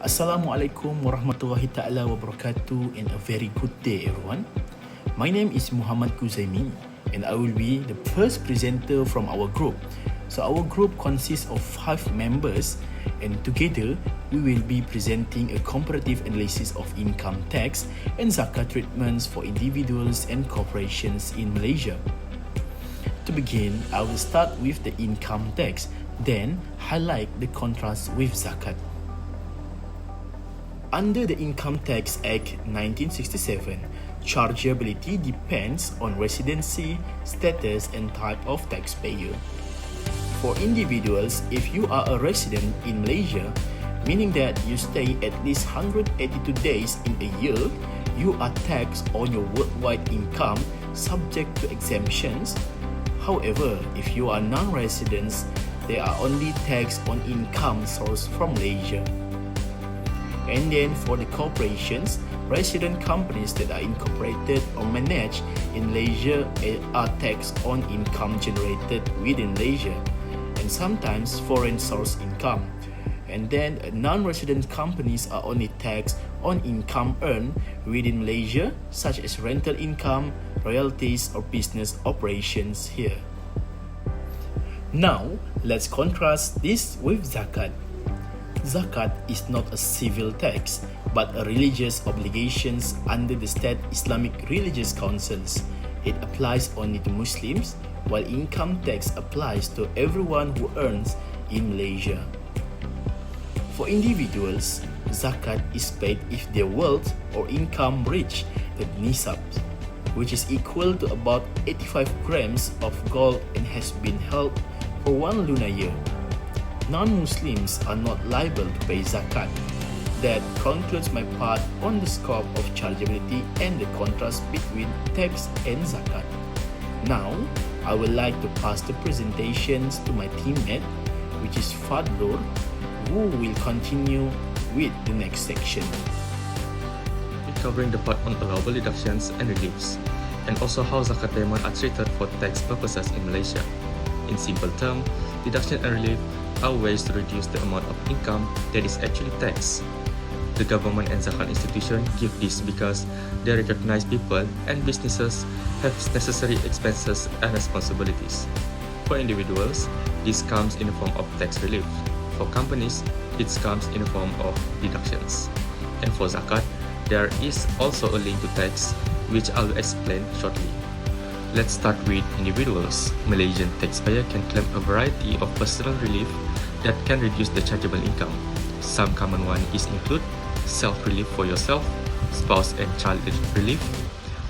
Assalamualaikum warahmatullahi ta'ala wabarakatuh and a very good day everyone. My name is Muhammad Kuzaimi and I will be the first presenter from our group. So our group consists of 5 members and together we will be presenting a comparative analysis of income tax and zakat treatments for individuals and corporations in Malaysia. To begin, I will start with the income tax, then highlight the contrast with zakat. Under the Income Tax Act 1967, chargeability depends on residency, status and type of taxpayer. For individuals, if you are a resident in Malaysia, meaning that you stay at least 182 days in a year, you are taxed on your worldwide income subject to exemptions. However, if you are non-residents, they are only taxed on income sourced from Malaysia. And then for the corporations, resident companies that are incorporated or managed in Malaysia are taxed on income generated within Malaysia and sometimes foreign source income. And then non-resident companies are only taxed on income earned within Malaysia, such as rental income, royalties or business operations here. Now, let's contrast this with zakat. Zakat is not a civil tax, but a religious obligations under the state Islamic religious councils. It applies only to Muslims, while income tax applies to everyone who earns in Malaysia. For individuals, zakat is paid if their wealth or income reach the nisab, which is equal to about 85 grams of gold and has been held for 1 lunar year. Non-Muslims are not liable to pay zakat. That concludes my part on the scope of chargeability and the contrast between tax and zakat. Now, I would like to pass the presentations to my teammate, which is Fadlur, who will continue with the next section. We're covering the part on allowable deductions and reliefs, and also how zakat payment are treated for tax purposes in Malaysia. In simple terms, deduction and relief are ways to reduce the amount of income that is actually taxed. The government and zakat institution give this because they recognize people and businesses have necessary expenses and responsibilities. For individuals, this comes in the form of tax relief. For companies, it comes in the form of deductions. And for zakat, there is also a link to tax, which I'll explain shortly. Let's start with individuals. Malaysian taxpayer can claim a variety of personal relief that can reduce the chargeable income. Some common ones include self-relief for yourself, spouse and child relief,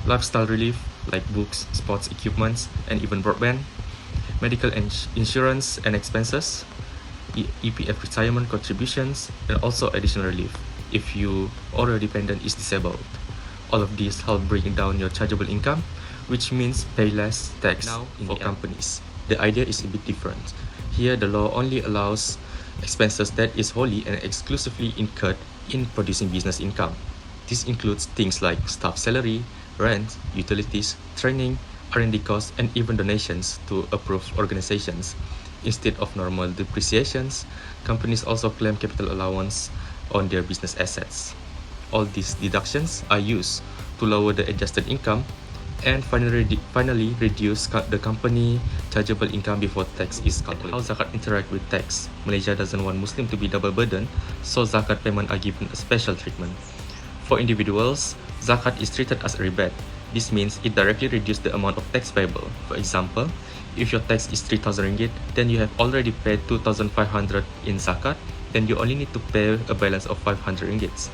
lifestyle relief like books, sports equipments, and even broadband, medical insurance and expenses, EPF retirement contributions, and also additional relief if you or your dependent is disabled. All of these help bring down your chargeable income, which means pay less tax for companies. The idea is a bit different. Here, the law only allows expenses that is wholly and exclusively incurred in producing business income. This includes things like staff salary, rent, utilities, training, R&D costs, and even donations to approved organizations. Instead of normal depreciations, companies also claim capital allowance on their business assets. All these deductions are used to lower the adjusted income and finally reduce the company chargeable income before tax is calculated. How zakat interact with tax? Malaysia doesn't want Muslim to be double burdened, so zakat payment are given a special treatment. For individuals, zakat is treated as a rebate. This means it directly reduces the amount of tax payable. For example, if your tax is 3,000 ringgit, then you have already paid 2,500 in zakat, then you only need to pay a balance of 500 ringgits.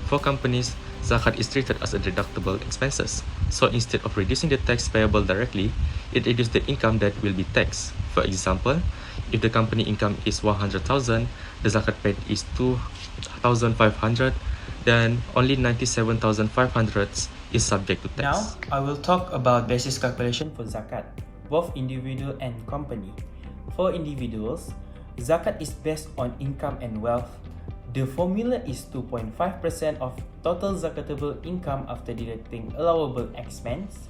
For companies, zakat is treated as a deductible expenses. So instead of reducing the tax payable directly, it reduces the income that will be taxed. For example, if the company income is 100,000, the zakat paid is 2,500, then only 97,500 is subject to tax. Now, I will talk about basis calculation for zakat, both individual and company. For individuals, zakat is based on income and wealth. The formula is 2.5% of total zakatable income after deducting allowable expense.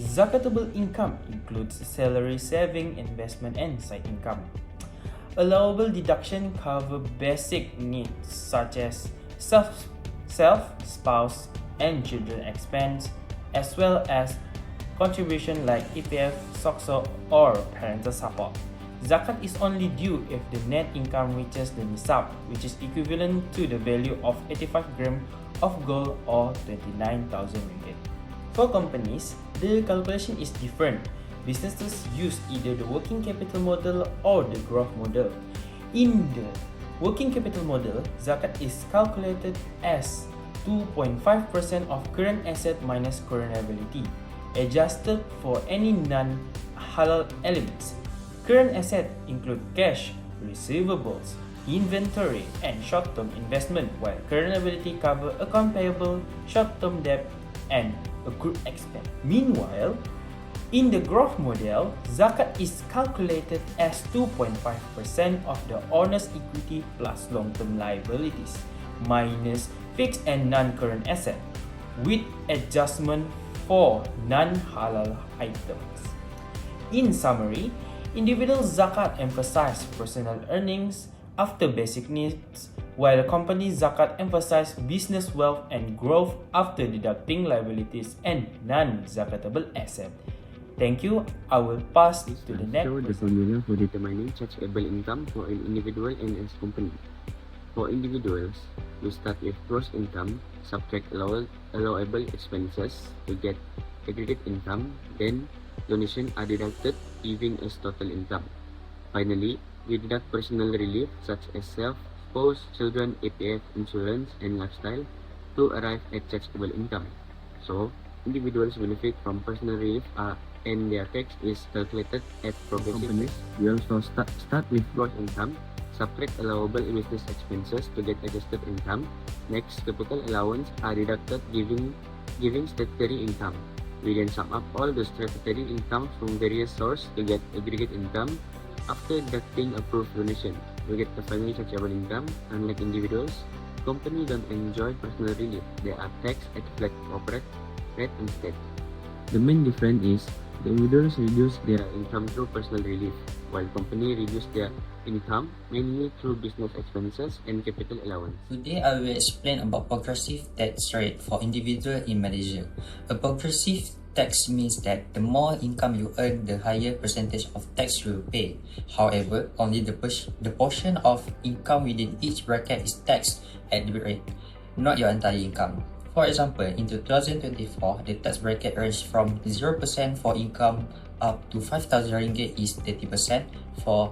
Zakatable income includes salary, saving, investment, and side income. Allowable deduction cover basic needs such as self, spouse, and children expense, as well as contribution like EPF, SOCSO, or parental support. Zakat is only due if the net income reaches the nisab, which is equivalent to the value of 85 grams of gold or 29,000 ringgit. For companies, the calculation is different. Businesses use either the working capital model or the growth model. In the working capital model, zakat is calculated as 2.5% of current asset minus current liability, adjusted for any non-halal elements. Current assets include cash, receivables, inventory, and short-term investment, while current liability cover account payable, short-term debt, and accrued expense. Meanwhile, in the growth model, zakat is calculated as 2.5% of the owner's equity plus long-term liabilities, minus fixed and non-current asset, with adjustment for non-halal items. In summary, individual zakat emphasize personal earnings after basic needs, while company zakat emphasize business wealth and growth after deducting liabilities and non-zakatable asset. Thank you. I will pass it to the next. Show the formula for determining taxable income for an individual and as company. For individuals, we start with gross income, subtract allowable expenses to get aggregate income, then donations are deducted, giving us total income. Finally, we deduct personal relief such as self, spouse, children, EPF, insurance, and lifestyle to arrive at taxable income. So, individuals benefit from personal relief and their tax is calculated at progressive basis. We also start with gross income, subtract allowable business expenses to get adjusted income. Next, capital allowance are deducted, giving statutory income. We then sum up all the statutory income from various sources to get aggregate income. After deducting approved donation, we get the final taxable income. Unlike individuals, companies don't enjoy personal relief. They are taxed at flat corporate rate instead. The main difference is the individuals reduce their income through personal relief, while companies reduce their income mainly through business expenses and capital allowance. Today I will explain about progressive tax rate for individual in Malaysia. A progressive tax means that the more income you earn, the higher percentage of tax you will pay. However, only the portion of income within each bracket is taxed at the rate, not your entire income. For example, in 2024, the tax bracket ranges from 0% for income up to 5,000 ringgit is 30%, for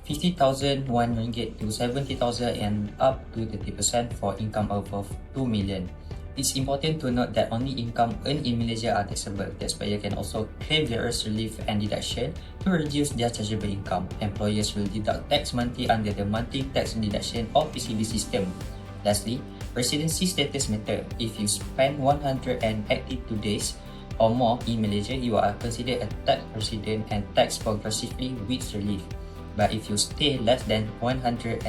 50,000 ringgit to 70,000 and up to 30% for income above 2 million. It's important to note that only income earned in Malaysia are taxable. Taxpayer can also claim various relief and deduction to reduce their chargeable income. Employers will deduct tax monthly under the monthly tax deduction or PCD system. Lastly, residency status matter. If you spend 182 days or more in Malaysia, you are considered a tax resident and taxed progressively with relief. But if you stay less than 182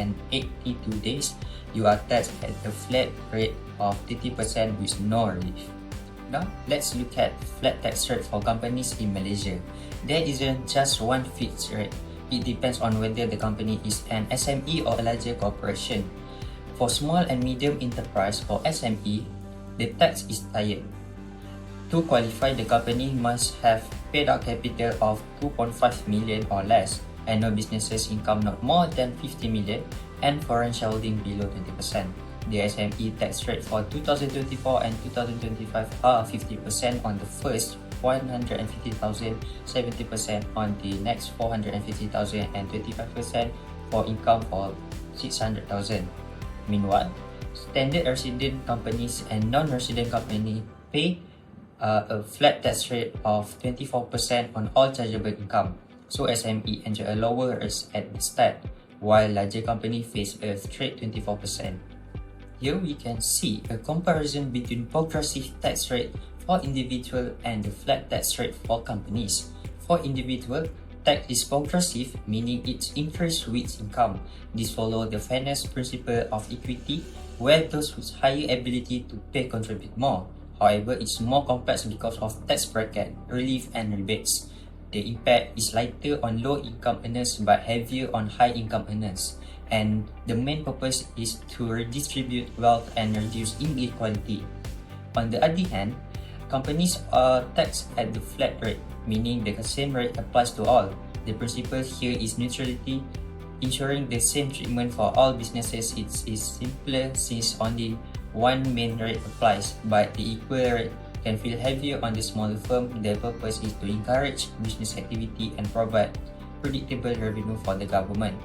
days, you are taxed at a flat rate of 30% with no relief. Now, let's look at flat tax rate for companies in Malaysia. There isn't just one fixed rate. It depends on whether the company is an SME or a larger corporation. For small and medium enterprise or SME, the tax is higher. To qualify, the company must have paid out capital of 2.5 million or less, annual businesses income not more than 50 million, and foreign shareholding below 20%. The SME tax rate for 2024 and 2025 are 50% on the first 150,000, 70% on the next 450,000, and 25% for income for 600,000. Meanwhile, standard resident companies and non-resident companies pay a flat tax rate of 24% on all chargeable income. So SME enjoy a lower rate at the start, while larger companies face a straight 24%. Here we can see a comparison between progressive tax rate for individual and the flat tax rate for companies. For individual, tax is progressive, meaning it's increased with income. This follows the fairness principle of equity, where those with higher ability to pay contribute more. However, it's more complex because of tax bracket, relief, and rebates. the impact is lighter on low-income earners but heavier on high-income earners. And the main purpose is to redistribute wealth and reduce inequality. On the other hand, companies are taxed at the flat rate, meaning the same rate applies to all. The principle here is neutrality, ensuring the same treatment for all businesses. It is simpler since only one main rate applies, but the equal rate can feel heavier on the smaller firm. The purpose is to encourage business activity and provide predictable revenue for the government.